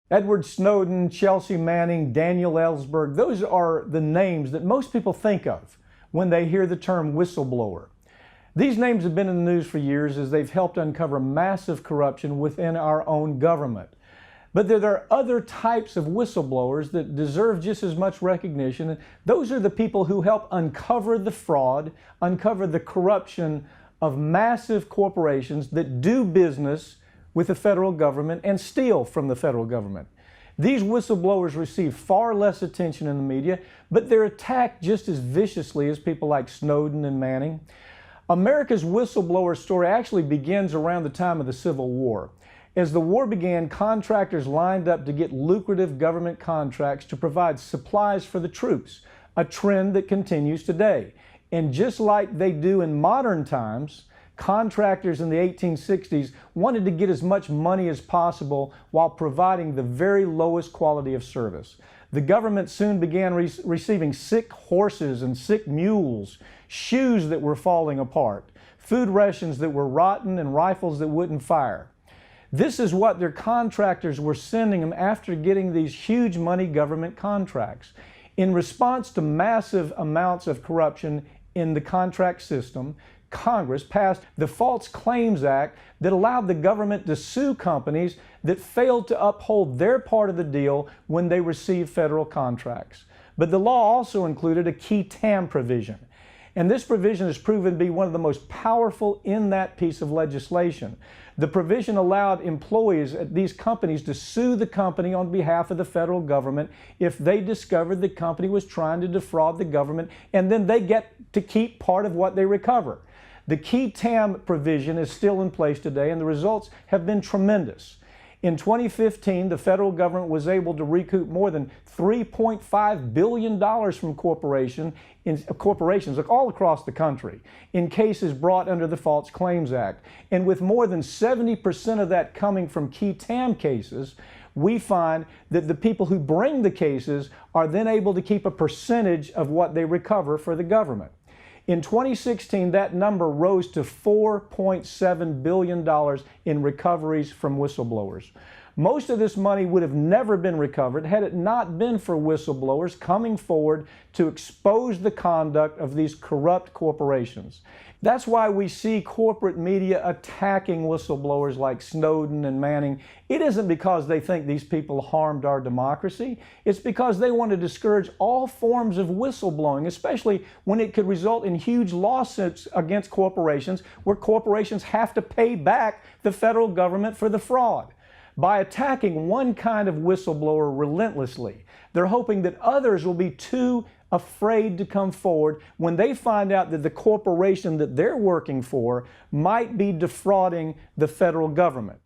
Edward Snowden, Chelsea Manning, Daniel Ellsberg, those are the names that most people think of when they hear the term whistleblower. These names have been in the news for years as they've helped uncover massive corruption within our own government. But there are other types of whistleblowers that deserve just as much recognition. And those are the people who help uncover the fraud, uncover the corruption of massive corporations that do business with the federal government and steal from the federal government. These whistleblowers receive far less attention in the media, but they're attacked just as viciously as people like Snowden and Manning. America's whistleblower story actually begins around the time of the Civil War. As the war began, contractors lined up to get lucrative government contracts to provide supplies for the troops, a trend that continues today. And just like they do in modern times, contractors in the 1860s wanted to get as much money as possible while providing the very lowest quality of service. The government soon began receiving sick horses and sick mules, shoes that were falling apart, food rations that were rotten, and rifles that wouldn't fire. This is what their contractors were sending them after getting these huge money government contracts. In response to massive amounts of corruption in the contract system, Congress passed the False Claims Act that allowed the government to sue companies that failed to uphold their part of the deal when they received federal contracts. But the law also included a qui tam provision. And this provision has proven to be one of the most powerful in that piece of legislation. The provision allowed employees at these companies to sue the company on behalf of the federal government if they discovered the company was trying to defraud the government, and then they get to keep part of what they recover. The qui tam provision is still in place today, and the results have been tremendous. In 2015, the federal government was able to recoup more than $3.5 billion from corporations all across the country in cases brought under the False Claims Act. And with more than 70% of that coming from qui tam cases, we find that the people who bring the cases are then able to keep a percentage of what they recover for the government. In 2016, that number rose to $4.7 billion in recoveries from whistleblowers. Most of this money would have never been recovered had it not been for whistleblowers coming forward to expose the conduct of these corrupt corporations. That's why we see corporate media attacking whistleblowers like Snowden and Manning. It isn't because they think these people harmed our democracy. It's because they want to discourage all forms of whistleblowing, especially when it could result in huge lawsuits against corporations where corporations have to pay back the federal government for the fraud. By attacking one kind of whistleblower relentlessly, they're hoping that others will be too afraid to come forward when they find out that the corporation that they're working for might be defrauding the federal government.